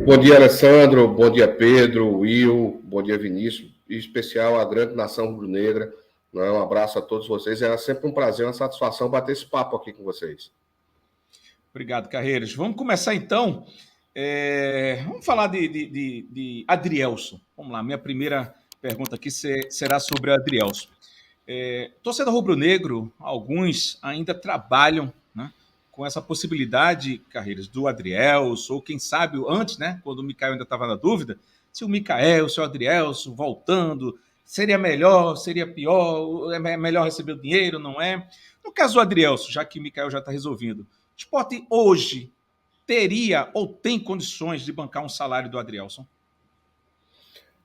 Bom dia, Alessandro. Bom dia, Pedro, Will. Bom dia, Vinícius. Em especial a grande nação rubro-negra. Um abraço a todos vocês. É sempre um prazer, uma satisfação bater esse papo aqui com vocês. Obrigado, Carreiras. Vamos começar então. Vamos falar de Adrielson. Vamos lá, minha primeira pergunta aqui será sobre o Adrielson. Torcedor rubro-negro, alguns ainda trabalham, né, com essa possibilidade, Carreiras, do Adrielson, ou quem sabe antes, né, quando o Mikael ainda estava na dúvida, se o Mikael, se o Adrielson voltando, seria melhor, seria pior, é melhor receber o dinheiro, não é? No caso do Adrielson, já que o Mikael já está resolvido, o Sport hoje teria ou tem condições de bancar um salário do Adrielson?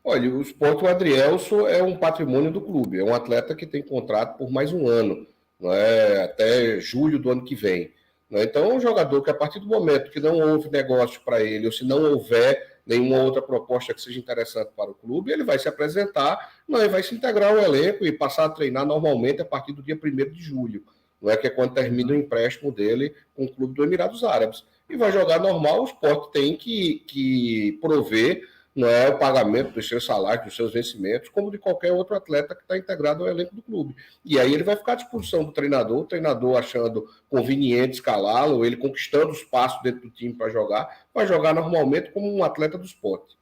Olha, o Sport, o Adrielson é um patrimônio do clube, é um atleta que tem contrato por mais um ano, não é? Até julho do ano que vem. Não é? Então, é um jogador que, a partir do momento que não houve negócio para ele, ou se não houver nenhuma outra proposta que seja interessante para o clube, ele vai se apresentar, não, ele vai se integrar ao elenco e passar a treinar normalmente a partir do dia 1º de julho, não é? Que é quando termina o empréstimo dele com o clube do Emirados Árabes. E vai jogar normal, o Sport tem que prover, não é, o pagamento dos seus salários, dos seus vencimentos, como de qualquer outro atleta que está integrado ao elenco do clube. E aí ele vai ficar à disposição do treinador, o treinador achando conveniente escalá-lo, ele conquistando espaço dentro do time para jogar, vai jogar normalmente como um atleta do esporte.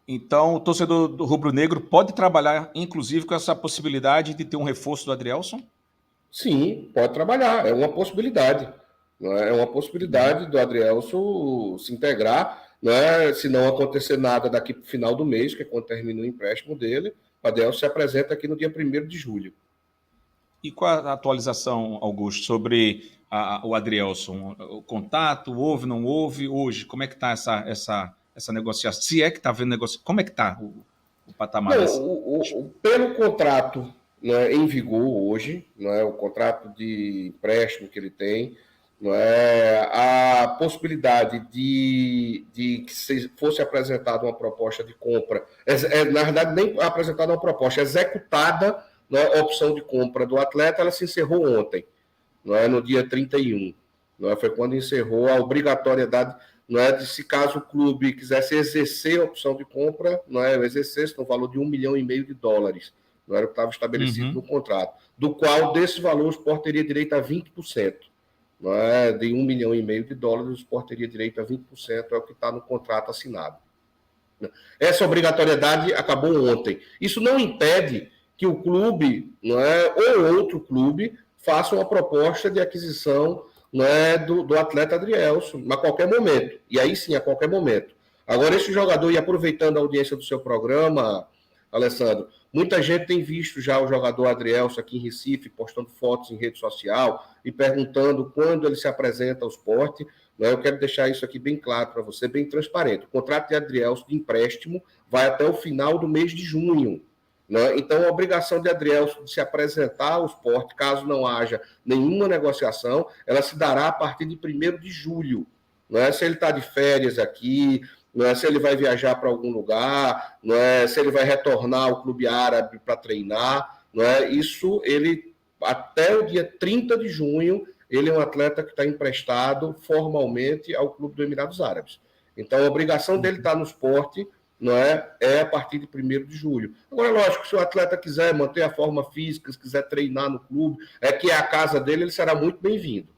Então, o torcedor do rubro-negro pode trabalhar, inclusive, com essa possibilidade de ter um reforço do Adrielson? Sim, pode trabalhar, é uma possibilidade. É uma possibilidade do Adrielson se integrar, né? Se não acontecer nada daqui para o final do mês, que é quando termina o empréstimo dele, o Adrielson se apresenta aqui no dia 1º de julho. E qual a atualização, Augusto, sobre o Adrielson? O contato, houve, não houve? Hoje, como é que está essa negociação? Se é que está havendo negociação, como é que está o patamar? Não, pelo contrato, né, em vigor hoje, né, o contrato de empréstimo que ele tem, não é, a possibilidade de que fosse apresentada uma proposta de compra, na verdade nem apresentada uma proposta, executada, né, a opção de compra do atleta, ela se encerrou ontem, não é, no dia 31, não é, foi quando encerrou a obrigatoriedade, não é, de se caso o clube quisesse exercer a opção de compra, não é, exercesse no valor de $1,5 milhão, não era o que estava estabelecido no contrato, do qual desse valor o Sport teria direito a 20%. Não é? De $1,5 milhão, o Sport teria direito a 20%, é o que está no contrato assinado. Essa obrigatoriedade acabou ontem. Isso não impede que o clube, não é, ou outro clube, faça uma proposta de aquisição, não é, do atleta Adrielson, a qualquer momento. E aí sim, a qualquer momento. Agora, esse jogador, e aproveitando a audiência do seu programa, Alessandro, muita gente tem visto já o jogador Adrielson aqui em Recife, postando fotos em rede social e perguntando quando ele se apresenta ao Sport. Eu quero deixar isso aqui bem claro para você, bem transparente. O contrato de Adrielson de empréstimo vai até o final do mês de junho. Então, a obrigação de Adrielson de se apresentar ao Sport, caso não haja nenhuma negociação, ela se dará a partir de 1º de julho. Se ele está de férias aqui, se ele vai viajar para algum lugar, se ele vai retornar ao clube árabe para treinar. Isso, ele, até o dia 30 de junho, ele é um atleta que está emprestado formalmente ao clube do Emirados Árabes. Então, a obrigação dele estar no Sport, é a partir de 1º de julho. Agora, lógico, se o atleta quiser manter a forma física, se quiser treinar no clube, que é a casa dele, ele será muito bem-vindo.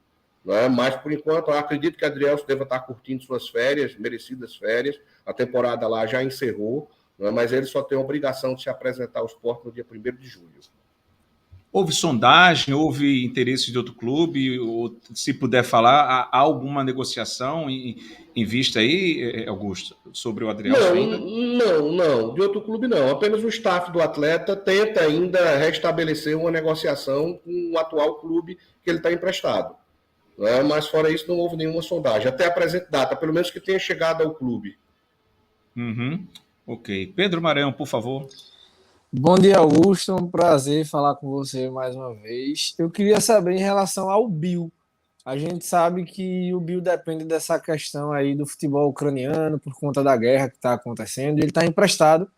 Mas, por enquanto, eu acredito que Adrielson deva estar curtindo suas férias, merecidas férias. A temporada lá já encerrou, mas ele só tem a obrigação de se apresentar ao Sport no dia 1º de julho. Houve sondagem, houve interesse de outro clube, ou, se puder falar, há alguma negociação em vista aí, Augusto, sobre o Adrielson ainda? Não, de outro clube não. Apenas o staff do atleta tenta ainda restabelecer uma negociação com o atual clube que ele está emprestado. Mas fora isso não houve nenhuma sondagem, até a presente data, pelo menos que tenha chegado ao clube. Ok. Pedro Maranhão, por favor. Bom dia, Augusto. Um prazer falar com você mais uma vez. Eu queria saber em relação ao Bill. A gente sabe que o Bill depende dessa questão aí do futebol ucraniano por conta da guerra que está acontecendo. Ele está emprestado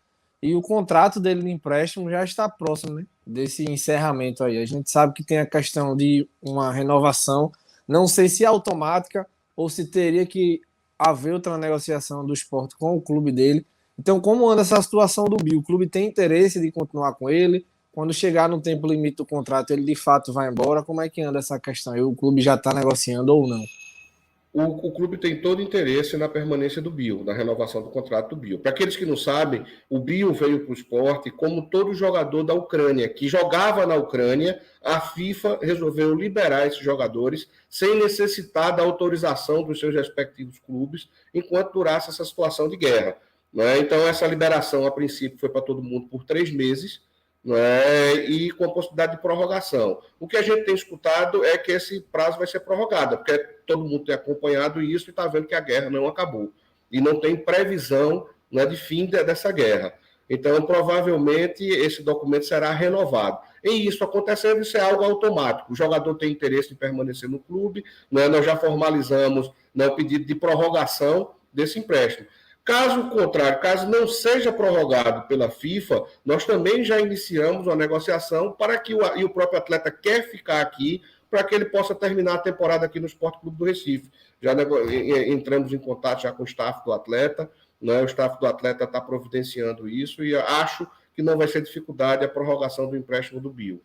e o contrato dele de empréstimo já está próximo, né, desse encerramento aí. A gente sabe que tem a questão de uma renovação, não sei se é automática ou se teria que haver outra negociação do Sport com o clube dele. Então, como anda essa situação do Bill? O clube tem interesse de continuar com ele? Quando chegar no tempo limite do contrato, ele de fato vai embora? Como é que anda essa questão? O clube já está negociando ou não? O clube tem todo interesse na permanência do Bill, na renovação do contrato do Bill. Para aqueles que não sabem, o Bill veio para o esporte como todo jogador da Ucrânia, que jogava na Ucrânia. A FIFA resolveu liberar esses jogadores sem necessitar da autorização dos seus respectivos clubes, enquanto durasse essa situação de guerra. Né? Então, essa liberação, a princípio, foi para todo mundo por 3 meses, né? E com a possibilidade de prorrogação. O que a gente tem escutado é que esse prazo vai ser prorrogado, porque todo mundo tem acompanhado isso e está vendo que a guerra não acabou. E não tem previsão, né, de fim dessa guerra. Então, provavelmente, esse documento será renovado. E isso acontecendo, isso é algo automático. O jogador tem interesse em permanecer no clube, né? Nós já formalizamos, né, o pedido de prorrogação desse empréstimo. Caso contrário, caso não seja prorrogado pela FIFA, nós também já iniciamos uma negociação para que o próprio atleta quer ficar aqui, para que ele possa terminar a temporada aqui no Sport Clube do Recife. Já entramos em contato já com o staff do atleta, né? O staff do atleta está providenciando isso e acho que não vai ser dificuldade a prorrogação do empréstimo do Bill.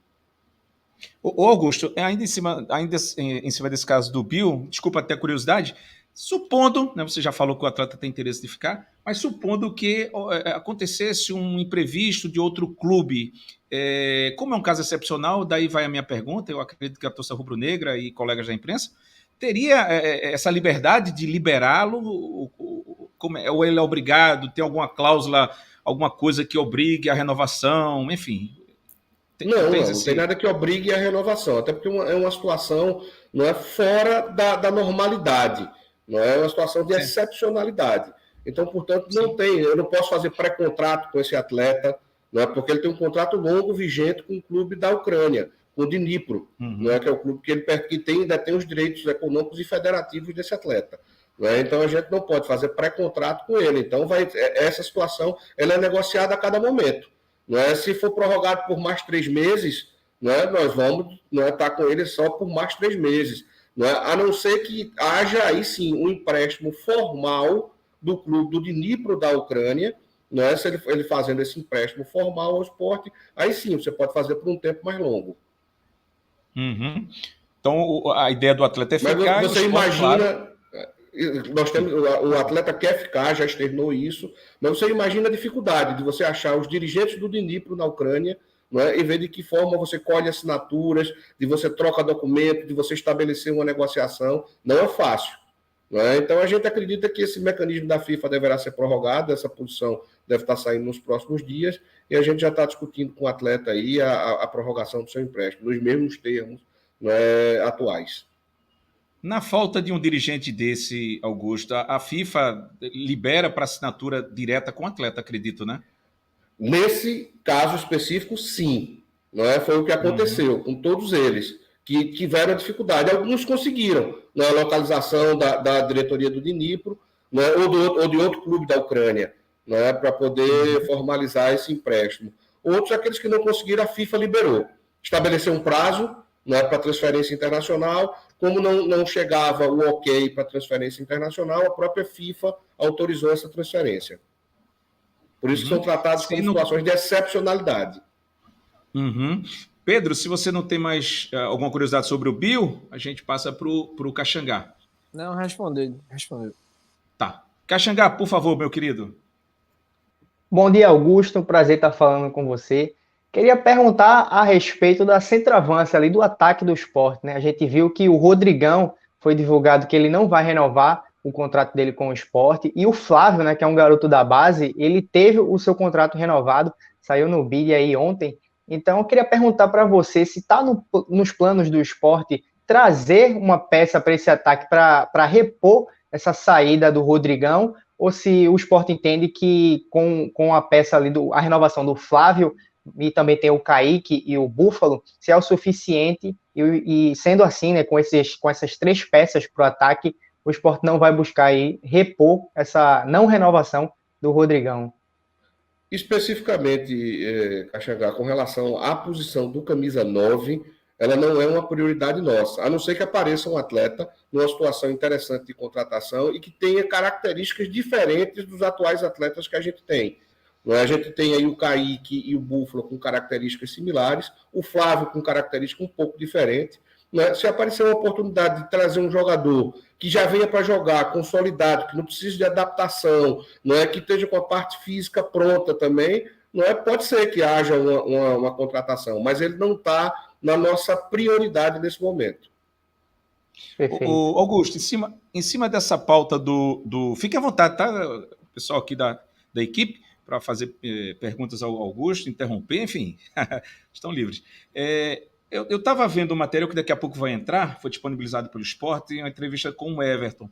Ô Augusto, ainda em cima desse caso do Bill, desculpa até a curiosidade, supondo, né, você já falou que o atleta tem interesse de ficar, mas supondo que acontecesse um imprevisto de outro clube, como é um caso excepcional, daí vai a minha pergunta, eu acredito que a torcida rubro-negra e colegas da imprensa, teria essa liberdade de liberá-lo, ou ele é obrigado, tem alguma cláusula, alguma coisa que obrigue a renovação, enfim... Não tem nada que obrigue a renovação, até porque é uma situação, não é, fora da normalidade, não é uma situação de excepcionalidade. Então, portanto, eu não posso fazer pré-contrato com esse atleta, não é, porque ele tem um contrato longo vigente com o clube da Ucrânia, com o Dnipro, não é, que é o clube que ele ainda tem os direitos econômicos e federativos desse atleta. Não é? Então, a gente não pode fazer pré-contrato com ele. Então, essa situação ela é negociada a cada momento. Não é? Se for prorrogado por mais 3 meses, não é? Nós vamos, não é, estar com ele só por mais 3 meses. Não é? A não ser que haja aí sim um empréstimo formal do clube do Dnipro da Ucrânia, não é? Se ele fazendo esse empréstimo formal ao esporte, aí sim você pode fazer por um tempo mais longo. Uhum. Então a ideia do atleta é ficar. Mas você imagina. Claro, nós temos, o atleta quer ficar, já externou isso, mas você imagina a dificuldade de você achar os dirigentes do Dnipro na Ucrânia, não é? E ver de que forma você colhe assinaturas, de você troca documento, de você estabelecer uma negociação. Não é fácil. Não é? Então a gente acredita que esse mecanismo da FIFA deverá ser prorrogado, essa posição deve estar saindo nos próximos dias, e a gente já está discutindo com o atleta aí a prorrogação do seu empréstimo, nos mesmos termos, não é, atuais. Na falta de um dirigente desse, Augusto, a FIFA libera para assinatura direta com o atleta, acredito, né? Nesse caso específico, sim. Não é? Foi o que aconteceu com todos eles, que tiveram dificuldade. Alguns conseguiram, na localização da diretoria do Dnipro, né? ou de outro clube da Ucrânia, né? Para poder formalizar esse empréstimo. Outros, aqueles que não conseguiram, a FIFA liberou. Estabeleceu um prazo, né, para transferência internacional. Como não chegava o ok para transferência internacional, a própria FIFA autorizou essa transferência. Por isso que são tratados como situações de excepcionalidade. Pedro, se você não tem mais alguma curiosidade sobre o Bill, a gente passa para o Caxangá. Não, respondeu. Tá. Caxangá, por favor, meu querido. Bom dia, Augusto. Prazer estar falando com você. Queria perguntar a respeito da centroavança ali do ataque do Sport, né? A gente viu que o Rodrigão foi divulgado que ele não vai renovar o contrato dele com o Sport, e o Flávio, né, que é um garoto da base, ele teve o seu contrato renovado, saiu no bid aí ontem. Então eu queria perguntar para você se está nos planos do Sport trazer uma peça para esse ataque para repor essa saída do Rodrigão, ou se o Sport entende que com a peça ali, a renovação do Flávio, e também tem o Kaique e o Búfalo, se é o suficiente, e sendo assim, né, com essas 3 peças para o ataque, o Sport não vai buscar aí repor essa não renovação do Rodrigão. Especificamente, Caxangá, com relação à posição do camisa 9, ela não é uma prioridade nossa, a não ser que apareça um atleta numa situação interessante de contratação e que tenha características diferentes dos atuais atletas que a gente tem. A gente tem aí o Kaique e o Búfalo com características similares, o Flávio com característica um pouco diferente. Se aparecer uma oportunidade de trazer um jogador que já venha para jogar, consolidado, que não precise de adaptação, que esteja com a parte física pronta também, pode ser que haja uma contratação, mas ele não está na nossa prioridade nesse momento. O Augusto, em cima dessa pauta do... Fique à vontade, tá? O pessoal aqui da equipe, para fazer perguntas ao Augusto, interromper, enfim, estão livres. Eu estava vendo um material que daqui a pouco vai entrar, foi disponibilizado pelo Sport, em uma entrevista com o Everton.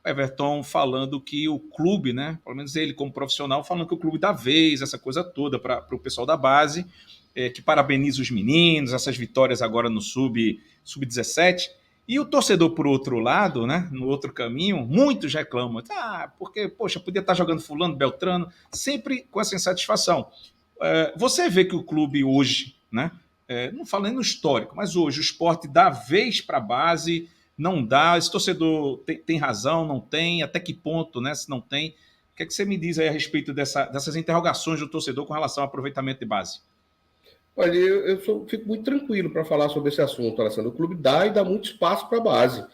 O Everton falando que o clube, né, pelo menos ele como profissional, falando que o clube dá vez, essa coisa toda para o pessoal da base, que parabeniza os meninos, essas vitórias agora no Sub-17. E o torcedor, por outro lado, né, no outro caminho, muitos reclamam. Porque, poxa, podia estar jogando fulano, beltrano, sempre com essa insatisfação. Você vê que o clube hoje, né, não falando no histórico, mas hoje o Sport dá vez para a base, não dá, esse torcedor tem razão, não tem, até que ponto, né, se não tem. O que é que você me diz aí a respeito dessas interrogações do torcedor com relação ao aproveitamento de base? Olha, eu fico muito tranquilo para falar sobre esse assunto, Alessandro. O clube dá e dá muito espaço para a base.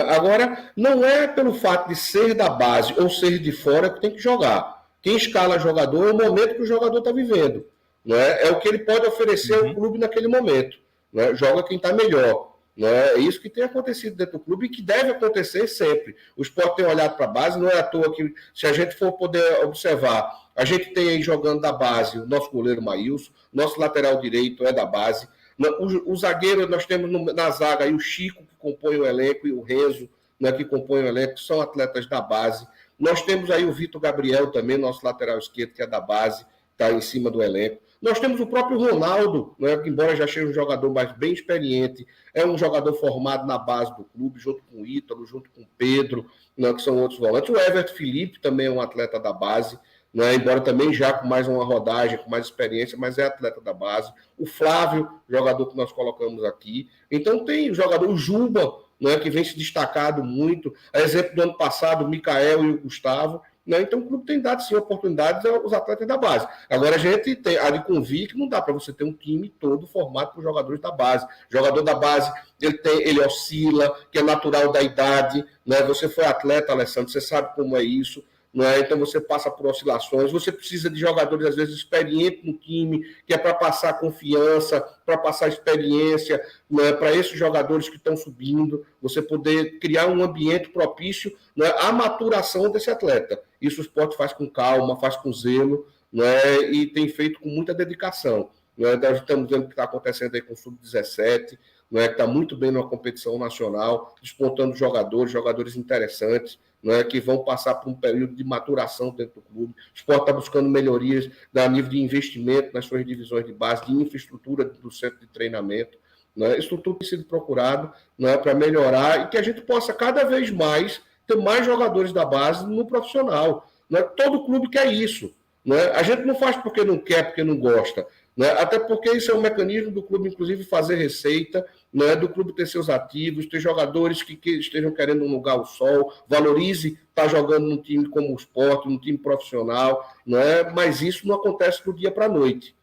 Agora, não é pelo fato de ser da base ou ser de fora que tem que jogar. Quem escala jogador é o momento que o jogador está vivendo. É o que ele pode oferecer ao clube naquele momento. Joga quem está melhor. É isso que tem acontecido dentro do clube e que deve acontecer sempre. O Sport tem olhado para a base, não é à toa que, se a gente for poder observar, a gente tem aí jogando da base o nosso goleiro Maílson, nosso lateral direito é da base. O zagueiro, nós temos na zaga aí o Chico, que compõe o elenco, e o Renzo, que compõe o elenco, são atletas da base. Nós temos aí o Vitor Gabriel também, nosso lateral esquerdo, que é da base, está em cima do elenco. Nós temos o próprio Ronaldo, que embora já seja um jogador mais bem experiente, é um jogador formado na base do clube, junto com o Ítalo, junto com o Pedro, que são outros volantes. O Everton Felipe também é um atleta da base, embora também já com mais uma rodagem, com mais experiência, mas é atleta da base. O Flávio, jogador que nós colocamos aqui. Então tem o jogador, o Juba, que vem se destacado muito. A exemplo do ano passado, o Mikael e o Gustavo. Então o clube tem dado, sim, oportunidades aos atletas da base. Agora a gente tem a de convir que não dá para você ter um time todo formado por jogadores da base. O jogador da base, ele oscila, que é natural da idade. Você foi atleta, Alessandro, você sabe como é isso. Então você passa por oscilações, você precisa de jogadores, às vezes, experientes no time, que é para passar confiança, para passar experiência, para esses jogadores que estão subindo, você poder criar um ambiente propício à maturação desse atleta. Isso o Sport faz com calma, faz com zelo, e tem feito com muita dedicação. Nós estamos vendo o que está acontecendo aí com o Sub-17, que está muito bem numa competição nacional, despontando jogadores interessantes, que vão passar por um período de maturação dentro do clube. O Sport está buscando melhorias a nível de investimento nas suas divisões de base, de infraestrutura do centro de treinamento. Isso tudo tem sido procurado para melhorar e que a gente possa cada vez mais ter mais jogadores da base no profissional. Todo clube quer isso. A gente não faz porque não quer, porque não gosta. Até porque isso é um mecanismo do clube, inclusive, fazer receita, do clube ter seus ativos, ter jogadores que estejam querendo um lugar ao sol, valorize estar jogando num time como o Sport, num time profissional, mas isso não acontece do dia para a noite.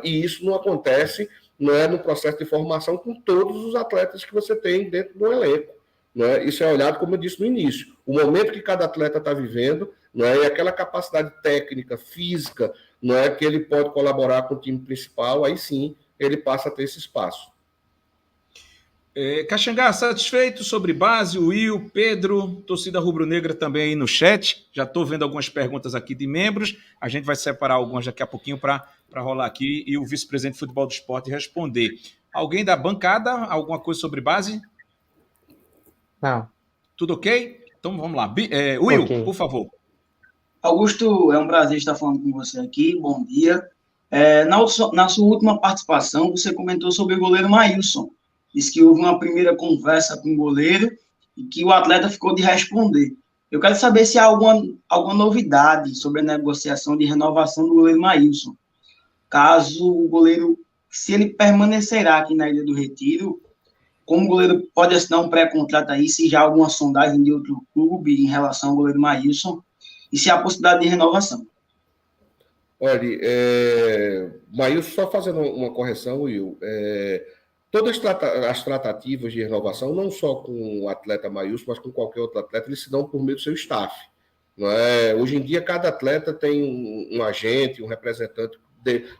E isso não acontece no processo de formação com todos os atletas que você tem dentro do elenco. Isso é olhado, como eu disse no início, o momento que cada atleta está vivendo, e aquela capacidade técnica, física, que ele pode colaborar com o time principal, aí sim ele passa a ter esse espaço. Caxangá, satisfeito sobre base, o Will, Pedro, torcida rubro-negra também aí no chat. Já estou vendo algumas perguntas aqui de membros. A gente vai separar algumas daqui a pouquinho para rolar aqui e o vice-presidente de futebol do Sport responder. Alguém da bancada, alguma coisa sobre base? Não. Tudo ok? Então vamos lá. Will, okay. Por favor. Augusto, é um prazer estar falando com você aqui. Bom dia. Na sua última participação, você comentou sobre o goleiro Maílson. Disse que houve uma primeira conversa com o goleiro e que o atleta ficou de responder. Eu quero saber se há alguma novidade sobre a negociação de renovação do goleiro Maílson. Caso o goleiro se ele permanecerá aqui na Ilha do Retiro, como o goleiro pode assinar um pré-contrato aí, se já há alguma sondagem de outro clube em relação ao goleiro Maílson, e se há possibilidade de renovação. Olha, Maílson, só fazendo uma correção, Will, todas as tratativas de renovação, não só com o atleta Maílson, mas com qualquer outro atleta, eles se dão por meio do seu staff. Não é? Hoje em dia, cada atleta tem um agente, um representante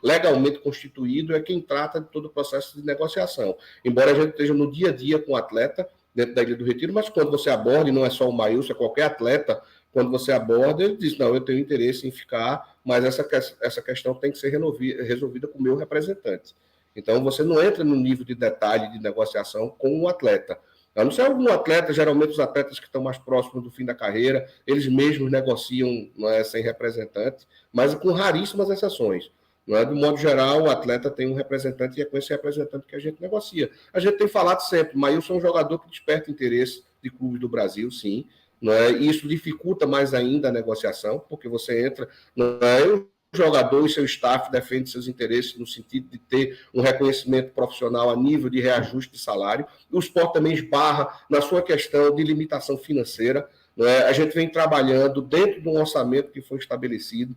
legalmente constituído, é quem trata de todo o processo de negociação. Embora a gente esteja no dia a dia com o atleta, dentro da Ilha do Retiro, mas quando você aborda, e não é só o Maílson, é qualquer atleta, quando você aborda, ele diz, não, eu tenho interesse em ficar, mas essa questão tem que ser resolvida com o meu representante. Então, você não entra no nível de detalhe de negociação com o atleta. A não ser algum atleta, geralmente os atletas que estão mais próximos do fim da carreira, eles mesmos negociam, não é, sem representante, mas com raríssimas exceções. Não é? Do modo geral, o atleta tem um representante e é com esse representante que a gente negocia. A gente tem falado sempre, Maílson é um jogador que desperta interesse de clubes do Brasil, sim. Não é? E isso dificulta mais ainda a negociação, porque você entra... Não é? O jogador e seu staff defendem seus interesses no sentido de ter um reconhecimento profissional a nível de reajuste de salário. O Sport também esbarra na sua questão de limitação financeira. A gente vem trabalhando dentro de um orçamento que foi estabelecido,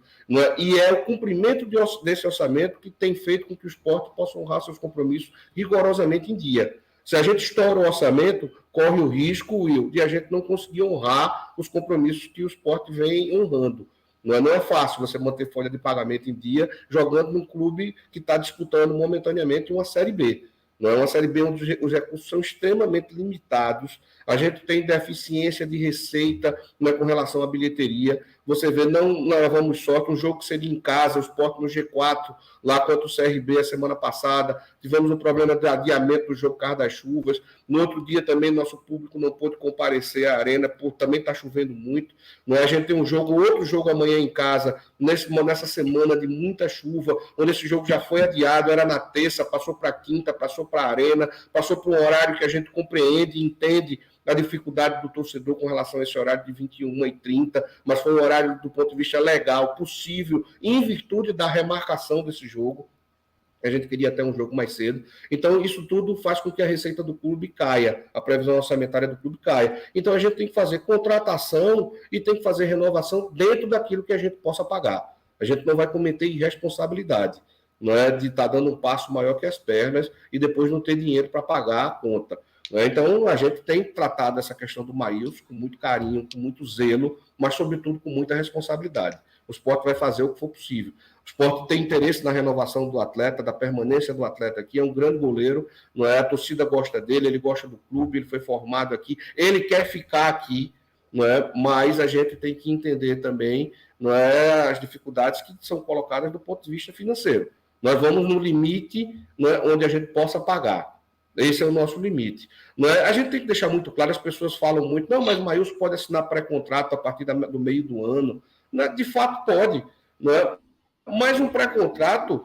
e é o cumprimento desse orçamento que tem feito com que o Sport possa honrar seus compromissos rigorosamente em dia. Se a gente estoura o orçamento, corre o risco, Will, de a gente não conseguir honrar os compromissos que o Sport vem honrando. Não é fácil você manter folha de pagamento em dia jogando num clube que está disputando momentaneamente uma Série B. Não é uma Série B onde os recursos são extremamente limitados. A gente tem deficiência de receita, né, com relação à bilheteria. Você vê, não levamos sorte, um jogo que seria em casa, o Sport no G4, lá contra o CRB a semana passada, tivemos um problema de adiamento do jogo por causa das chuvas. No outro dia também nosso público não pôde comparecer à arena, por também está chovendo muito. A gente tem outro jogo amanhã em casa, nessa semana de muita chuva, onde esse jogo já foi adiado, era na terça, passou para quinta, passou para a arena, passou para um horário que a gente compreende e entende a dificuldade do torcedor com relação a esse horário de 21h30, mas foi um horário do ponto de vista legal, possível, em virtude da remarcação desse jogo. A gente queria até um jogo mais cedo. Então, isso tudo faz com que a receita do clube caia, a previsão orçamentária do clube caia. Então, a gente tem que fazer contratação e tem que fazer renovação dentro daquilo que a gente possa pagar. A gente não vai cometer irresponsabilidade, não é de estar dando um passo maior que as pernas e depois não ter dinheiro para pagar a conta. Então, a gente tem tratado essa questão do Maílson com muito carinho, com muito zelo, mas, sobretudo, com muita responsabilidade. O Sport vai fazer o que for possível. O Sport tem interesse na renovação do atleta, da permanência do atleta aqui. É um grande goleiro, não é? A torcida gosta dele, ele gosta do clube, ele foi formado aqui, ele quer ficar aqui, não é? Mas a gente tem que entender também, não é, as dificuldades que são colocadas do ponto de vista financeiro. Nós vamos no limite, não é, onde a gente possa pagar. Esse é o nosso limite. Não é? A gente tem que deixar muito claro, as pessoas falam muito, não, mas o Maílson pode assinar pré-contrato a partir do meio do ano. Não é? De fato, pode. Não é? Mas um pré-contrato,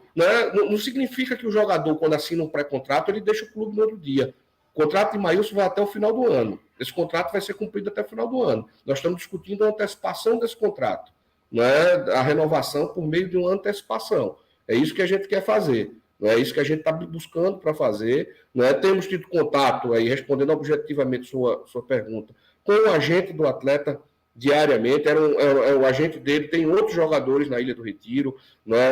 não significa que o jogador, quando assina um pré-contrato, ele deixa o clube no outro dia. O contrato de Maílson vai até o final do ano. Esse contrato vai ser cumprido até o final do ano. Nós estamos discutindo a antecipação desse contrato. Não é? A renovação por meio de uma antecipação. É isso que a gente quer fazer. É isso que a gente está buscando para fazer. Temos tido contato, aí, respondendo objetivamente sua pergunta, com o agente do atleta diariamente. O agente dele, tem outros jogadores na Ilha do Retiro,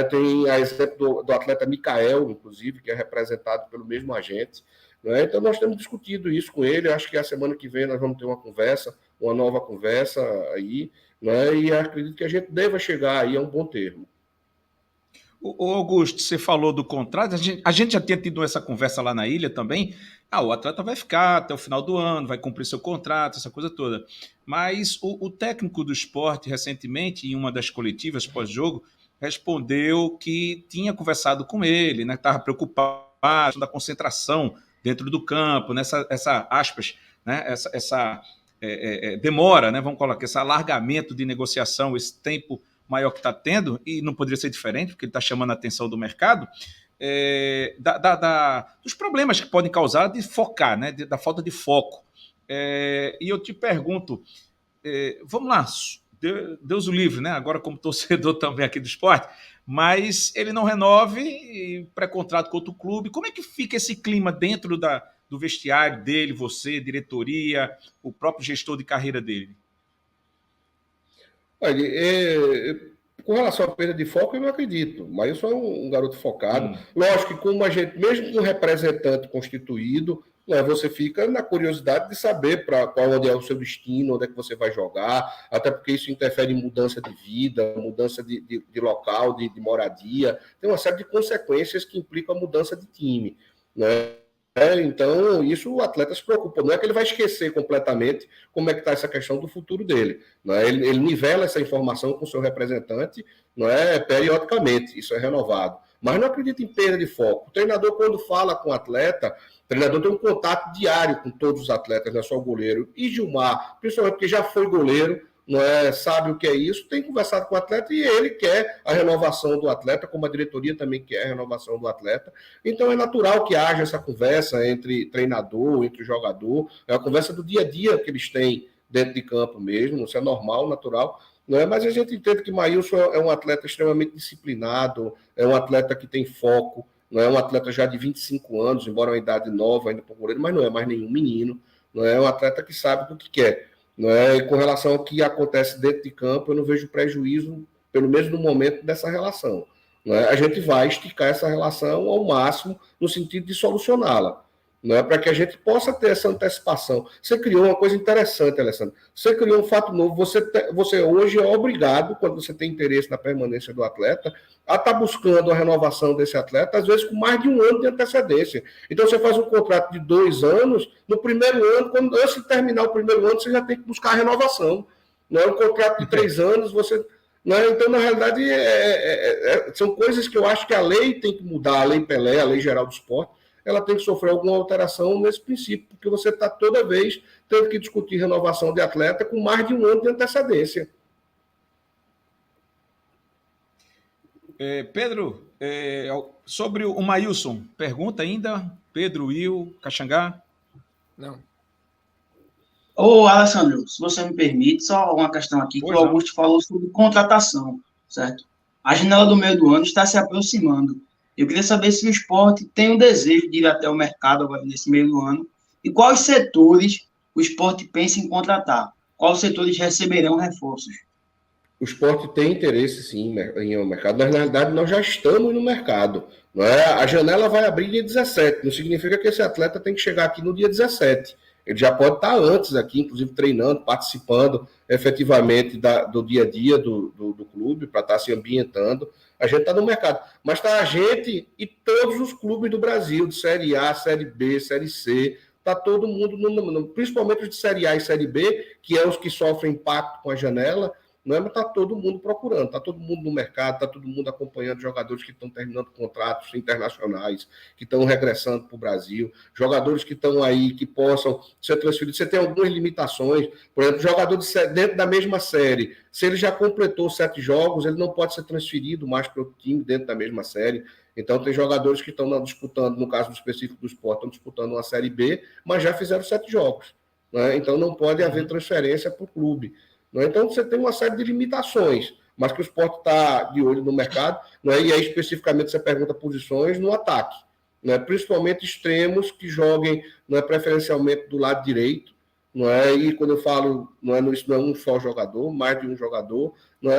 tem a exemplo do atleta Micael, inclusive, que é representado pelo mesmo agente. Então, nós temos discutido isso com ele. Acho que a semana que vem nós vamos ter uma nova conversa aí, e acredito que a gente deva chegar aí a um bom termo. O Augusto, você falou do contrato, a gente já tinha tido essa conversa lá na ilha também. O atleta vai ficar até o final do ano, vai cumprir seu contrato, essa coisa toda. Mas o técnico do Sport, recentemente, em uma das coletivas pós-jogo, respondeu que tinha conversado com ele, né, que estava preocupado da concentração dentro do campo, essa aspas, né, essa demora, né, vamos colocar, esse alargamento de negociação, esse tempo maior que está tendo, e não poderia ser diferente, porque ele está chamando a atenção do mercado, dos problemas que podem causar de focar, né, da falta de foco. E eu te pergunto, vamos lá, Deus o livre, né? Agora como torcedor também aqui do esporte, mas ele não renove pré-contrato com outro clube. Como é que fica esse clima dentro do vestiário dele, você, diretoria, o próprio gestor de carreira dele? Olha, com relação à perda de foco, eu não acredito, mas eu sou um garoto focado. Lógico que como a gente, mesmo com um representante constituído, né, você fica na curiosidade de saber para qual é o seu destino, onde é que você vai jogar, até porque isso interfere em mudança de vida, mudança de local, de moradia, tem uma série de consequências que implicam a mudança de time, né? Então, isso o atleta se preocupa. Não é que ele vai esquecer completamente como é que está essa questão do futuro dele. Não é? Ele nivela essa informação com o seu representante, não é, periodicamente, isso é renovado. Mas não acredito em perda de foco. O treinador, quando fala com o atleta, o treinador tem um contato diário com todos os atletas, não é só o goleiro. E Gilmar, principalmente porque já foi goleiro, não é, sabe o que é isso, tem conversado com o atleta e ele quer a renovação do atleta, como a diretoria também quer a renovação do atleta. Então é natural que haja essa conversa entre treinador, entre jogador, é a conversa do dia a dia que eles têm dentro de campo mesmo, isso é normal, natural, não é? Mas a gente entende que Maílson é um atleta extremamente disciplinado, é um atleta que tem foco, não é um atleta já de 25 anos, embora uma idade nova ainda para o goleiro, mas não é mais nenhum menino, não é um atleta que sabe do que quer. Não é? E com relação ao que acontece dentro de campo, eu não vejo prejuízo, pelo menos no momento, dessa relação. Não é? A gente vai esticar essa relação ao máximo no sentido de solucioná-la, não é? Para que a gente possa ter essa antecipação. Você criou uma coisa interessante, Alessandro. Você criou um fato novo. Você hoje é obrigado, quando você tem interesse na permanência do atleta, a estar buscando a renovação desse atleta, às vezes com mais de um ano de antecedência. Então, você faz um contrato de 2 anos, no primeiro ano, antes de terminar o primeiro ano, você já tem que buscar a renovação. Não é um contrato de 3 anos, você... Não é? Então, na realidade, são coisas que eu acho que a lei tem que mudar, a Lei Pelé, a Lei Geral do Esporte, ela tem que sofrer alguma alteração nesse princípio, porque você está toda vez tendo que discutir renovação de atleta com mais de um ano de antecedência. Pedro, sobre o Maílson, pergunta ainda? Pedro, Will, Caxangá? Não. Ô, Alessandro, se você me permite, só uma questão aqui, que o Augusto falou sobre contratação, certo? A janela do meio do ano está se aproximando. Eu queria saber se o esporte tem o desejo de ir até o mercado agora nesse meio do ano e quais setores o esporte pensa em contratar. Quais setores receberão reforços? O esporte tem interesse, sim, em ir ao mercado. Mas, na realidade, nós já estamos no mercado. Não é? A janela vai abrir dia 17. Não significa que esse atleta tem que chegar aqui no dia 17. Ele já pode estar antes aqui, inclusive treinando, participando efetivamente do dia a dia do clube, para estar se ambientando. A gente está no mercado. Mas está a gente e todos os clubes do Brasil, de Série A, Série B, Série C. Está todo mundo, principalmente os de Série A e Série B, que é os que sofrem impacto com a janela. Não é, mas está todo mundo procurando, está todo mundo no mercado, está todo mundo acompanhando jogadores que estão terminando contratos internacionais, que estão regressando para o Brasil, jogadores que estão aí, que possam ser transferidos. Você tem algumas limitações, por exemplo, jogador dentro da mesma série, se ele já completou 7 jogos, ele não pode ser transferido mais para o time dentro da mesma série. Então, tem jogadores que estão disputando, no caso específico do esporte, estão disputando uma Série B, mas já fizeram 7 jogos. Né? Então, não pode haver transferência para o clube. Então, você tem uma série de limitações, mas que o esporte está de olho no mercado, e aí especificamente você pergunta posições no ataque, principalmente extremos que joguem preferencialmente do lado direito, e quando eu falo, isso não é um só jogador, mais de um jogador,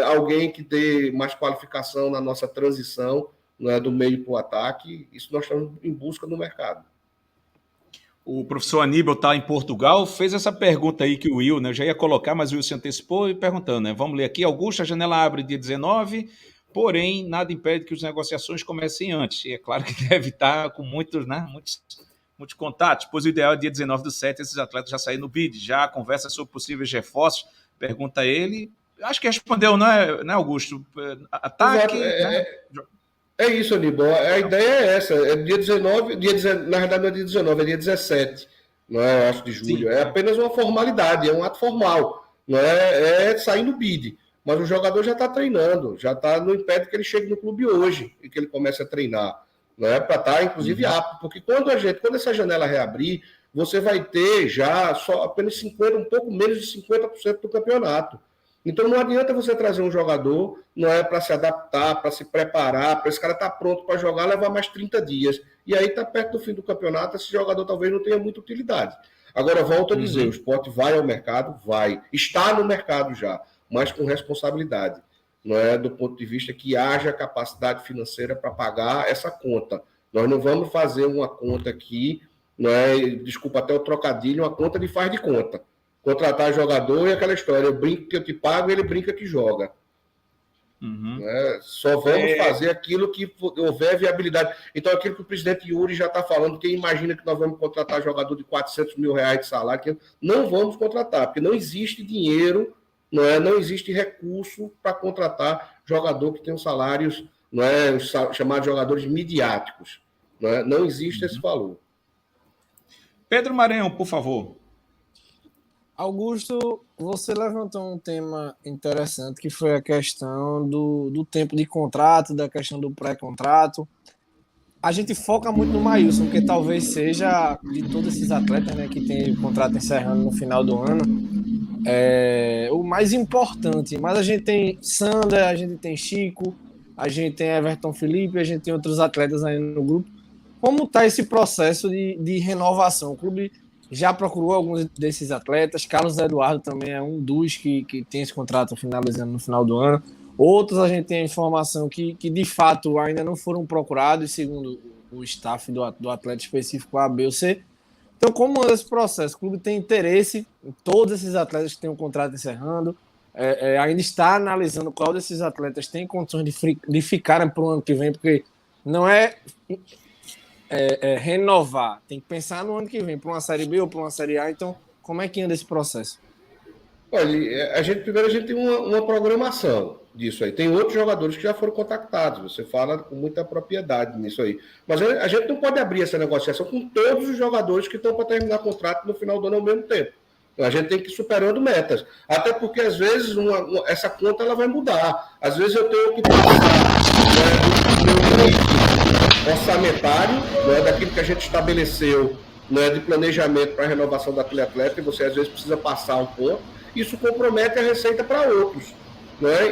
alguém que dê mais qualificação na nossa transição do meio para o ataque, isso nós estamos em busca no mercado. O professor Aníbal está em Portugal, fez essa pergunta aí que o Will, eu já ia colocar, mas o Will se antecipou e perguntando, Vamos ler aqui, Augusto, a janela abre dia 19, porém, nada impede que as negociações comecem antes. E é claro que deve estar com muitos contatos, pois o ideal é dia 19/7, esses atletas já saírem no bid, já conversa sobre possíveis reforços, pergunta ele, acho que respondeu, não é Augusto? Ataque... É isso, Aníbal. A ideia é essa. É dia 19, na verdade não é dia 19, é dia 17, acho, de julho. Sim. É apenas uma formalidade, é um ato formal. É sair no bid. Mas o jogador já está treinando, não impede que ele chegue no clube hoje e que ele comece a treinar. Para estar, inclusive, apto. Porque quando essa janela reabrir, você vai ter já só apenas 50%, um pouco menos de 50% do campeonato. Então não adianta você trazer um jogador, não é para se adaptar, para se preparar, para esse cara estar pronto para jogar, levar mais 30 dias. E aí está perto do fim do campeonato, esse jogador talvez não tenha muita utilidade. Agora, volto a dizer, o Sport vai ao mercado? Vai. Está no mercado já, mas com responsabilidade. Não é do ponto de vista que haja capacidade financeira para pagar essa conta. Nós não vamos fazer uma conta aqui, não é, desculpa até o trocadilho, uma conta de faz de conta. Contratar jogador e aquela história, eu brinco que eu te pago, ele brinca que joga. Né? Só vamos fazer aquilo que houver viabilidade. Então, aquilo que o presidente Yuri já está falando, quem imagina que nós vamos contratar jogador de 400 mil reais de salário, que não vamos contratar, porque não existe dinheiro, não existe recurso para contratar jogador que tem salários, os chamados jogadores midiáticos. Não existe esse valor. Pedro Maranhão, por favor. Augusto, você levantou um tema interessante, que foi a questão do tempo de contrato, da questão do pré-contrato. A gente foca muito no Maílson, porque talvez seja, de todos esses atletas, né, que tem o contrato encerrando no final do ano, o mais importante. Mas a gente tem Sander, a gente tem Chico, a gente tem Everton Felipe, a gente tem outros atletas aí no grupo. Como está esse processo de renovação? O clube já procurou alguns desses atletas. Carlos Eduardo também é um dos que tem esse contrato finalizando no final do ano. Outros a gente tem a informação que de fato ainda não foram procurados, segundo o staff do atleta específico A, B ou C. Então, como anda esse processo? O clube tem interesse em todos esses atletas que têm um contrato encerrando, ainda está analisando qual desses atletas tem condições de ficarem para o ano que vem, porque não é renovar, tem que pensar no ano que vem, para uma Série B ou para uma Série A. Então, como é que anda esse processo? Olha, a gente tem uma programação disso aí. Tem outros jogadores que já foram contactados, você fala com muita propriedade nisso aí. Mas a gente não pode abrir essa negociação com todos os jogadores que estão para terminar contrato no final do ano ao mesmo tempo. Então, a gente tem que ir superando metas. Até porque, às vezes, essa conta ela vai mudar. Às vezes eu tenho que orçamentário, daquilo que a gente estabeleceu, de planejamento para a renovação daquele atleta, e você às vezes precisa passar um ponto, isso compromete a receita para outros.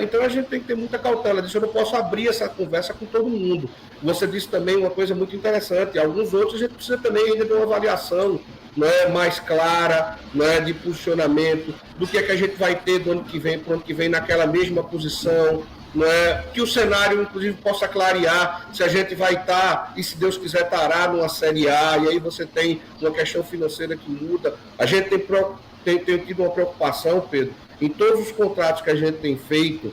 Então a gente tem que ter muita cautela disso. Eu não posso abrir essa conversa com todo mundo. Você disse também uma coisa muito interessante, alguns outros a gente precisa também ainda de uma avaliação mais clara, de posicionamento, do que é que a gente vai ter do ano que vem para o ano que vem naquela mesma posição, que o cenário, inclusive, possa clarear se a gente vai estar, e se Deus quiser, estará numa Série A, e aí você tem uma questão financeira que muda. A gente tem tido uma preocupação, Pedro, em todos os contratos que a gente tem feito,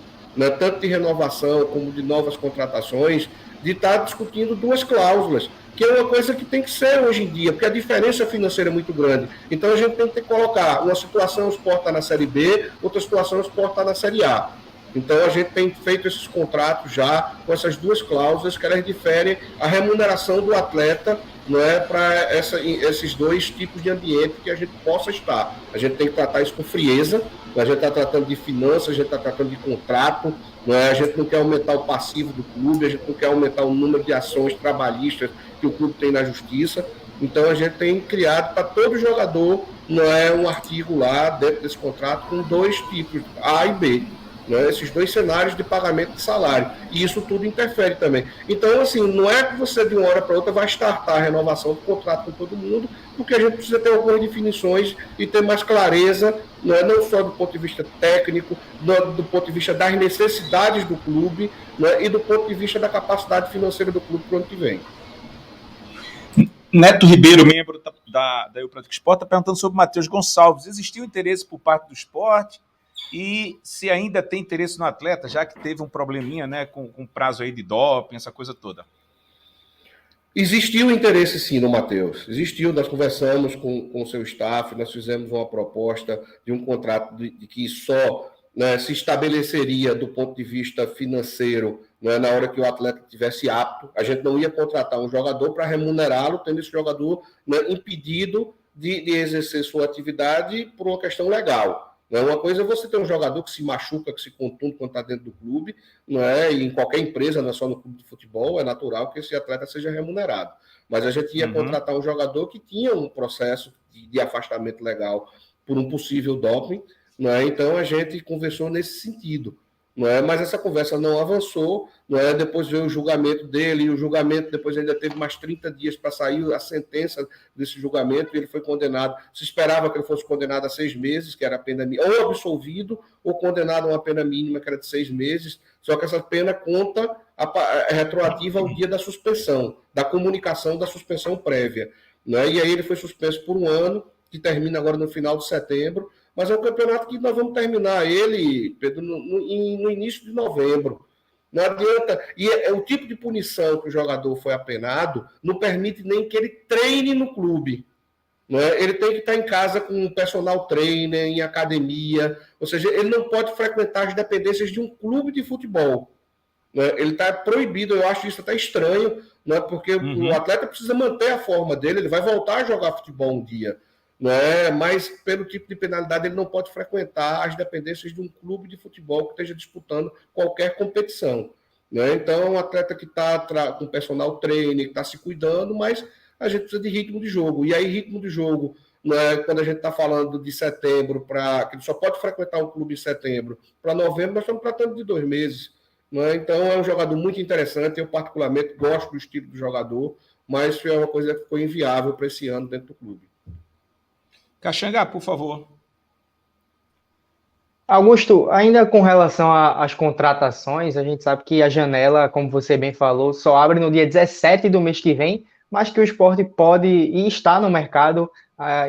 tanto de renovação como de novas contratações, de estar discutindo duas cláusulas, que é uma coisa que tem que ser hoje em dia, porque a diferença financeira é muito grande. Então a gente tem que colocar uma situação o Sport está na Série B, outra situação o Sport está na Série A. Então, a gente tem feito esses contratos já com essas duas cláusulas que elas diferem a remuneração do atleta para esses dois tipos de ambiente que a gente possa estar. A gente tem que tratar isso com frieza, a gente está tratando de finanças, a gente está tratando de contrato, a gente não quer aumentar o passivo do clube, a gente não quer aumentar o número de ações trabalhistas que o clube tem na justiça. Então, a gente tem criado para todo jogador um artigo lá dentro desse contrato com dois tipos, A e B. Esses dois cenários de pagamento de salário. E isso tudo interfere também. Então, assim, não é que você de uma hora para outra vai startar a renovação do contrato com todo mundo, porque a gente precisa ter algumas definições e ter mais clareza, não só do ponto de vista técnico, do ponto de vista das necessidades do clube, e do ponto de vista da capacidade financeira do clube para o ano que vem. Neto Ribeiro, membro da Euprático Sport, está perguntando sobre o Matheus Gonçalves. Existiu interesse por parte do esporte? E se ainda tem interesse no atleta, já que teve um probleminha com prazo aí de doping, essa coisa toda? Existiu interesse sim no Matheus. Existiu, nós conversamos com o seu staff, nós fizemos uma proposta de um contrato de que só se estabeleceria do ponto de vista financeiro na hora que o atleta estivesse apto. A gente não ia contratar um jogador para remunerá-lo, tendo esse jogador impedido de exercer sua atividade por uma questão legal. Uma coisa é você ter um jogador que se machuca, que se contunde quando está dentro do clube, e em qualquer empresa, não é só no clube de futebol, é natural que esse atleta seja remunerado. Mas a gente ia contratar um jogador que tinha um processo de afastamento legal por um possível doping, Não é? Então a gente conversou nesse sentido. Não é? Mas essa conversa não avançou, não é? Depois veio o julgamento dele, e o julgamento depois ainda teve mais 30 dias para sair a sentença desse julgamento, e ele foi condenado. Se esperava que ele fosse condenado a 6 meses, que era a pena mínima, ou absolvido, ou condenado a uma pena mínima, que era de 6 meses, só que essa pena conta retroativa ao dia da suspensão, da comunicação da suspensão prévia. Né? E aí ele foi suspenso por 1 ano, que termina agora no final de setembro, mas é um campeonato que nós vamos terminar ele, Pedro, no início de novembro. Não adianta. E o tipo de punição que o jogador foi apenado não permite nem que ele treine no clube. Não é? Ele tem que estar em casa com um personal trainer, em academia. Ou seja, ele não pode frequentar as dependências de um clube de futebol. Não é? Ele está proibido. Eu acho isso até estranho, não é? Porque o atleta precisa manter a forma dele. Ele vai voltar a jogar futebol um dia. Né? Mas, pelo tipo de penalidade, ele não pode frequentar as dependências de um clube de futebol que esteja disputando qualquer competição. Né? Então, é um atleta que está com personal trainer, que está se cuidando, mas a gente precisa de ritmo de jogo. E aí, ritmo de jogo, né, quando a gente está falando de setembro, que ele só pode frequentar um clube em setembro, para novembro, nós estamos tratando de 2 meses. Né? Então, é um jogador muito interessante. Eu, particularmente, gosto do estilo do jogador, mas foi uma coisa que ficou inviável para esse ano dentro do clube. Caxangá, por favor. Augusto, ainda com relação às contratações, a gente sabe que a janela, como você bem falou, só abre no dia 17 do mês que vem, mas que o Sport pode e está no mercado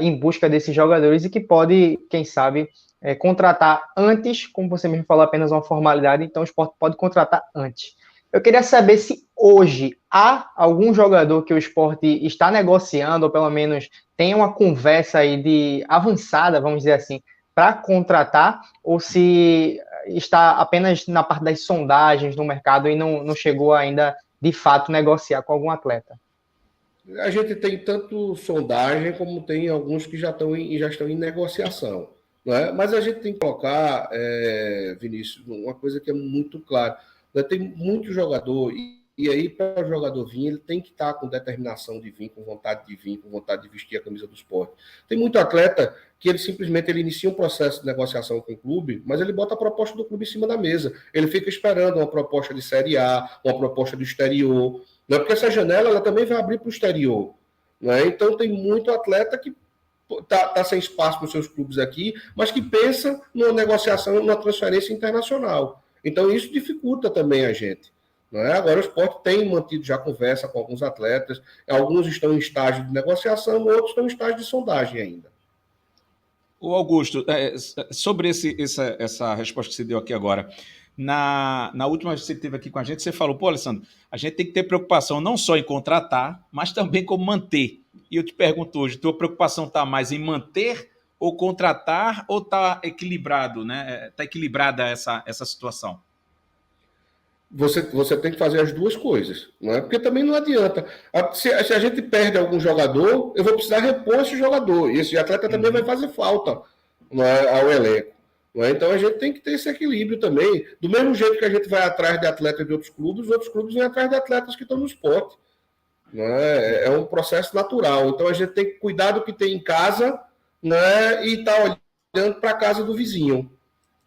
em busca desses jogadores e que pode, quem sabe, contratar antes, como você mesmo falou, apenas uma formalidade, então o Sport pode contratar antes. Eu queria saber se hoje há algum jogador que o Sport está negociando, ou pelo menos tem uma conversa aí de avançada, vamos dizer assim, para contratar, ou se está apenas na parte das sondagens no mercado e não chegou ainda, de fato, negociar com algum atleta. A gente tem tanto sondagem como tem alguns que já estão em negociação. Né? Mas a gente tem que colocar, Vinícius, uma coisa que é muito clara. Tem muito jogador, e aí para o jogador vir, ele tem que estar com determinação de vir, com vontade de vir, com vontade de vestir a camisa do esporte. Tem muito atleta que ele simplesmente inicia um processo de negociação com o clube, mas ele bota a proposta do clube em cima da mesa. Ele fica esperando uma proposta de Série A, uma proposta do exterior, né? Porque essa janela ela também vai abrir para o exterior. Né? Então tem muito atleta que está sem espaço nos seus clubes aqui, mas que pensa numa negociação, numa transferência internacional. Então isso dificulta também a gente. Não é? Agora o Sport tem mantido já conversa com alguns atletas, alguns estão em estágio de negociação, outros estão em estágio de sondagem ainda. O Augusto, sobre essa resposta que você deu aqui agora, na última vez que você esteve aqui com a gente, você falou, pô, Alessandro, a gente tem que ter preocupação não só em contratar, mas também como manter. E eu te pergunto hoje, tua preocupação está mais em manter ou contratar, ou está equilibrado, né? Está equilibrada essa situação? Você tem que fazer as duas coisas, não é? Porque também não adianta. Se a gente perde algum jogador, eu vou precisar repor esse jogador. E esse atleta também vai fazer falta, não é, ao elenco. Não é? Então a gente tem que ter esse equilíbrio também. Do mesmo jeito que a gente vai atrás de atletas de outros clubes, os outros clubes vêm atrás de atletas que estão no esporte. Não é? É um processo natural. Então a gente tem que cuidar do que tem em casa, né? E estar olhando para a casa do vizinho.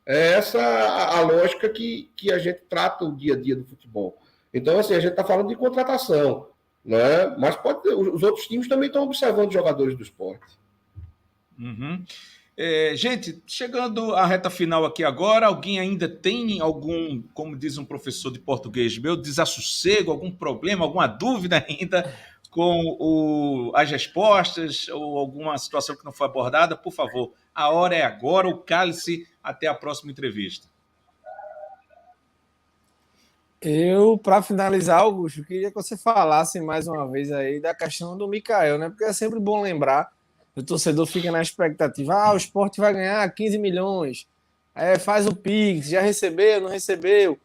É essa a lógica que a gente trata o dia a dia do futebol. Então, assim, a gente está falando de contratação, né? Mas os outros times também estão observando jogadores do esporte. Uhum. Gente, chegando à reta final aqui agora, alguém ainda tem algum, como diz um professor de português meu, desassossego, algum problema, alguma dúvida ainda com as respostas ou alguma situação que não foi abordada? Por favor, a hora é agora, o cálice, até a próxima entrevista. Eu, para finalizar, Augusto, queria que você falasse mais uma vez aí da questão do Mikael, né? Porque é sempre bom lembrar, o torcedor fica na expectativa, o Sport vai ganhar 15 milhões, faz o Pix, já recebeu, não recebeu.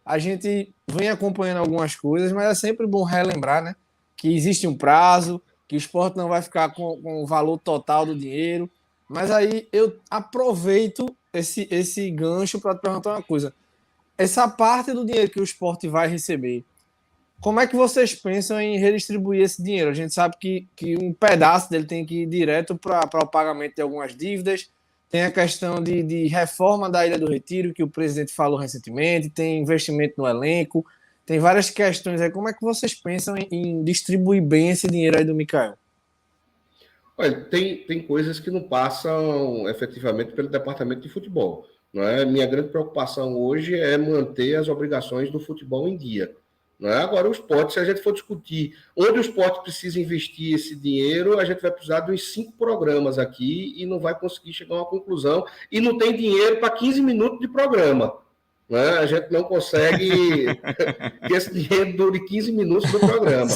A gente vem acompanhando algumas coisas, mas é sempre bom relembrar, né? Que existe um prazo, que o Sport não vai ficar com o valor total do dinheiro. Mas aí eu aproveito esse gancho para te perguntar uma coisa. Essa parte do dinheiro que o Sport vai receber, como é que vocês pensam em redistribuir esse dinheiro? A gente sabe que um pedaço dele tem que ir direto para o pagamento de algumas dívidas, tem a questão de reforma da Ilha do Retiro, que o presidente falou recentemente, tem investimento no elenco, tem várias questões aí. Como é que vocês pensam em distribuir bem esse dinheiro aí do Mikael? Olha, tem coisas que não passam efetivamente pelo departamento de futebol. Não é? Minha grande preocupação hoje é manter as obrigações do futebol em dia. Não é? Agora, o esporte, se a gente for discutir onde o esporte precisa investir esse dinheiro, a gente vai precisar de uns 5 programas aqui e não vai conseguir chegar a uma conclusão. E não tem dinheiro para 15 minutos de programa. Não é? A gente não consegue que esse dinheiro dure 15 minutos do programa.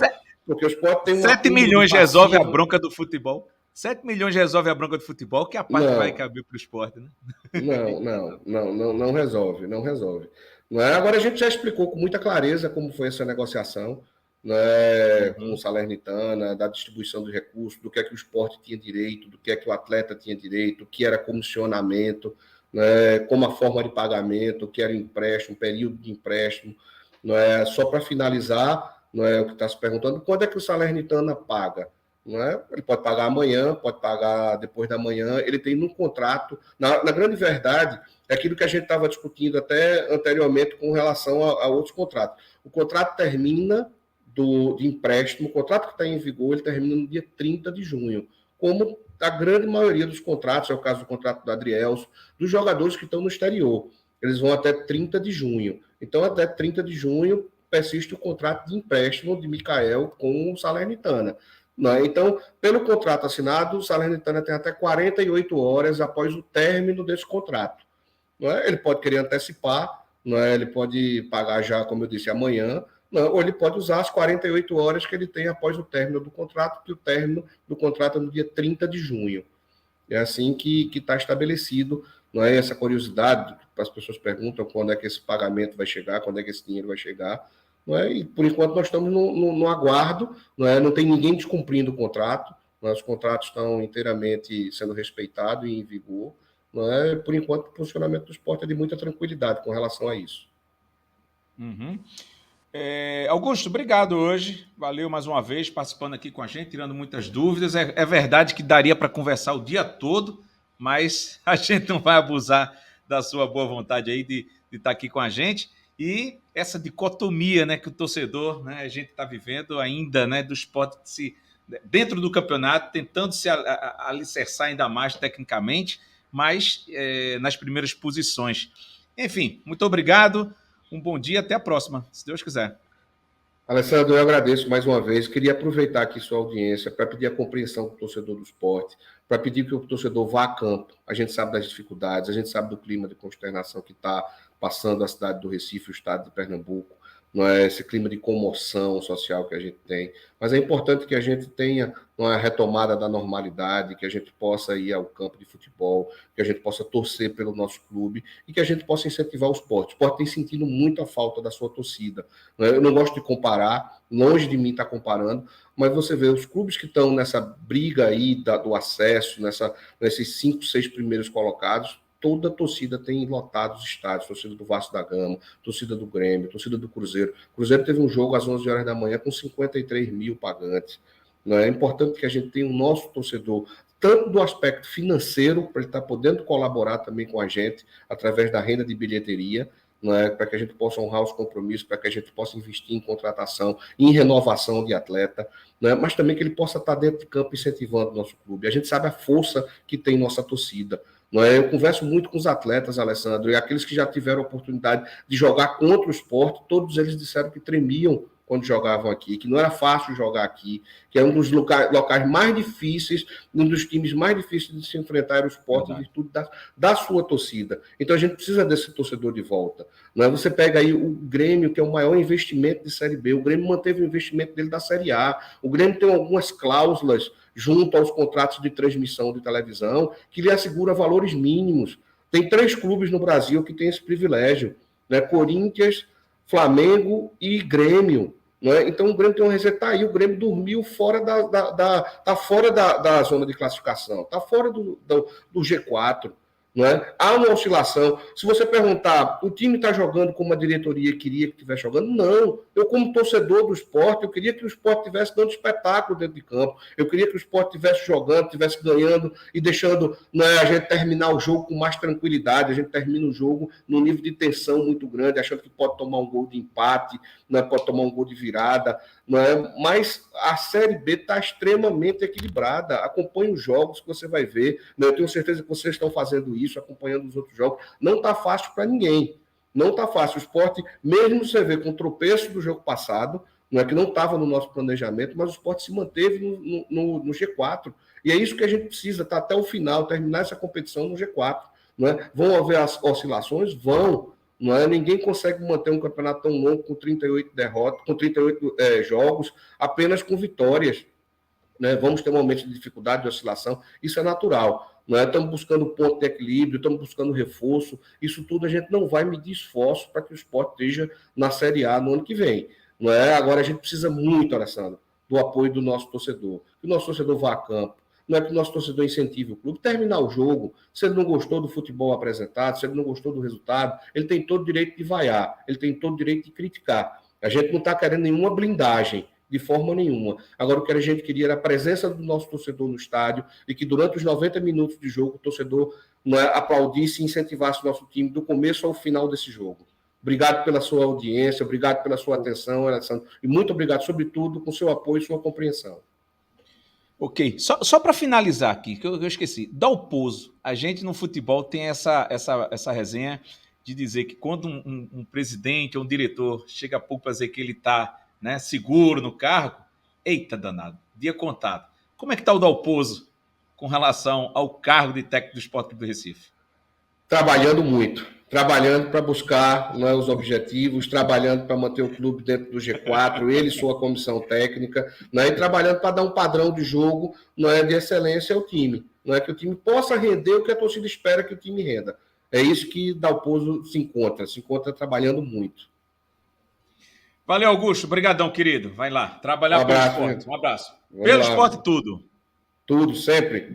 Porque o esporte tem 7 milhões resolve a bronca do futebol. 7 milhões resolve a bronca do futebol, que é a parte que vai caber para o esporte, né? Não resolve, não resolve. Não é? Agora a gente já explicou com muita clareza como foi essa negociação, né, com o Salernitana, da distribuição dos recursos, do que é que o esporte tinha direito, do que é que o atleta tinha direito, o que era comissionamento, né, como a forma de pagamento, o que era empréstimo, período de empréstimo. Não é? Só para finalizar, não é o que está se perguntando, quando é que o Salernitana paga? Não é? Ele pode pagar amanhã, pode pagar depois da manhã, ele tem no contrato. Na grande verdade, é aquilo que a gente estava discutindo até anteriormente com relação a outros contratos. O contrato termina de empréstimo, o contrato que está em vigor, ele termina no dia 30 de junho, como a grande maioria dos contratos, é o caso do contrato do Adrielso, dos jogadores que estão no exterior. Eles vão até 30 de junho. Então, até 30 de junho, persiste o contrato de empréstimo de Mikael com o Salernitana. Não, então, pelo contrato assinado, o Salernitana tem até 48 horas após o término desse contrato. Não é? Ele pode querer antecipar, não é? Ele pode pagar já, como eu disse, amanhã, não, ou ele pode usar as 48 horas que ele tem após o término do contrato, que o término do contrato é no dia 30 de junho. É assim que está estabelecido, não é? Essa curiosidade, as pessoas perguntam quando é que esse pagamento vai chegar, quando é que esse dinheiro vai chegar. Não é? E por enquanto nós estamos no aguardo, não é? Não tem ninguém descumprindo o contrato, não é? Os contratos estão inteiramente sendo respeitados e em vigor. Não é? Por enquanto, o funcionamento do esporte é de muita tranquilidade com relação a isso. Augusto, obrigado hoje. Valeu mais uma vez participando aqui com a gente, tirando muitas dúvidas. É verdade que daria para conversar o dia todo, mas a gente não vai abusar da sua boa vontade aí de estar aqui com a gente. E essa dicotomia, né, que o torcedor, né, a gente está vivendo ainda, né, do esporte dentro do campeonato, tentando se alicerçar ainda mais tecnicamente, mas nas primeiras posições. Enfim, muito obrigado, um bom dia, até a próxima, se Deus quiser. Alessandro, eu agradeço mais uma vez. Queria aproveitar aqui sua audiência para pedir a compreensão do torcedor do esporte, para pedir que o torcedor vá a campo. A gente sabe das dificuldades, a gente sabe do clima de consternação que está passando a cidade do Recife, o estado de Pernambuco, não é? Esse clima de comoção social que a gente tem. Mas é importante que a gente tenha uma retomada da normalidade, que a gente possa ir ao campo de futebol, que a gente possa torcer pelo nosso clube e que a gente possa incentivar o esporte. O esporte tem sentido muito a falta da sua torcida. Não é? Eu não gosto de comparar, longe de mim estar comparando, mas você vê os clubes que estão nessa briga aí do acesso, nesses 5, 6 primeiros colocados, toda a torcida tem lotado os estádios, torcida do Vasco da Gama, torcida do Grêmio, torcida do Cruzeiro. O Cruzeiro teve um jogo às 11 horas da manhã com 53 mil pagantes. Não é importante que a gente tenha o nosso torcedor, tanto do aspecto financeiro, para ele estar podendo colaborar também com a gente, através da renda de bilheteria, não é? Para que a gente possa honrar os compromissos, para que a gente possa investir em contratação, em renovação de atleta, não é? Mas também que ele possa estar dentro de campo incentivando o nosso clube. A gente sabe a força que tem nossa torcida. Não é? Eu converso muito com os atletas, Alessandro, e aqueles que já tiveram a oportunidade de jogar contra o esporte, todos eles disseram que tremiam quando jogavam aqui, que não era fácil jogar aqui, que é um dos locais mais difíceis, um dos times mais difíceis de se enfrentar o esporte, em virtude da sua torcida. Então a gente precisa desse torcedor de volta. Não é? Você pega aí o Grêmio, que é o maior investimento de Série B, o Grêmio manteve o investimento dele da Série A, o Grêmio tem algumas cláusulas junto aos contratos de transmissão de televisão, que lhe assegura valores mínimos. Tem 3 clubes no Brasil que têm esse privilégio, né? Corinthians, Flamengo e Grêmio. Não é? Então o Grêmio tem uma receita, tá aí, o Grêmio dormiu fora tá fora da zona de classificação, tá fora do G4. Não é? Há uma oscilação. Se você perguntar, o time está jogando como a diretoria queria que estivesse jogando? Não. Eu, como torcedor do esporte, eu queria que o esporte estivesse dando espetáculo dentro de campo. Eu queria que o esporte estivesse jogando, estivesse ganhando e deixando, né, a gente terminar o jogo com mais tranquilidade. A gente termina o jogo num nível de tensão muito grande, achando que pode tomar um gol de empate, né, pode tomar um gol de virada. Né? Mas a Série B está extremamente equilibrada. Acompanhe os jogos que você vai ver. Né? Eu tenho certeza que vocês estão fazendo isso, acompanhando os outros jogos. Não está fácil para ninguém. Não está fácil. O esporte, mesmo você vê com o tropeço do jogo passado, não é que não estava no nosso planejamento, mas o esporte se manteve no G4. E é isso que a gente precisa, tá até o final, terminar essa competição no G4. Não é? Vão haver as oscilações? Vão. Não é? Ninguém consegue manter um campeonato tão longo com 38 derrotas, com 38 jogos, apenas com vitórias. Né? Vamos ter momentos de dificuldade, de oscilação, isso é natural. Não é? Estamos buscando ponto de equilíbrio, estamos buscando reforço, isso tudo a gente não vai medir esforço para que o esporte esteja na Série A no ano que vem. Não é? Agora a gente precisa muito, Alessandro, do apoio do nosso torcedor, que o nosso torcedor vá a campo, não é que o nosso torcedor incentive o clube, terminar o jogo, se ele não gostou do futebol apresentado, se ele não gostou do resultado, ele tem todo o direito de vaiar, ele tem todo o direito de criticar. A gente não está querendo nenhuma blindagem, de forma nenhuma. Agora, o que a gente queria era a presença do nosso torcedor no estádio e que durante os 90 minutos de jogo o torcedor aplaudisse e incentivasse o nosso time do começo ao final desse jogo. Obrigado pela sua audiência, obrigado pela sua atenção, Alessandro, e muito obrigado, sobretudo, com seu apoio e sua compreensão. Ok, só para finalizar aqui, que eu esqueci, Dalpozo, a gente no futebol tem essa resenha de dizer que quando um presidente ou um diretor chega a pouco para dizer que ele está, né, seguro no cargo, eita danado, dia contado. Como é que está o Dalpozo com relação ao cargo de técnico do Sport Clube do Recife? Trabalhando muito, trabalhando para buscar, né, os objetivos, trabalhando para manter o clube dentro do G4, ele e sua comissão técnica, né, e trabalhando para dar um padrão de jogo, né, de excelência ao time, né, que o time possa render o que a torcida espera que o time renda. É isso que Dalpozo se encontra trabalhando muito. Valeu, Augusto. Obrigadão, querido. Vai lá, trabalhar pelo esporte. Um abraço. Vamos Pelo lá. esporte, tudo. Tudo, sempre.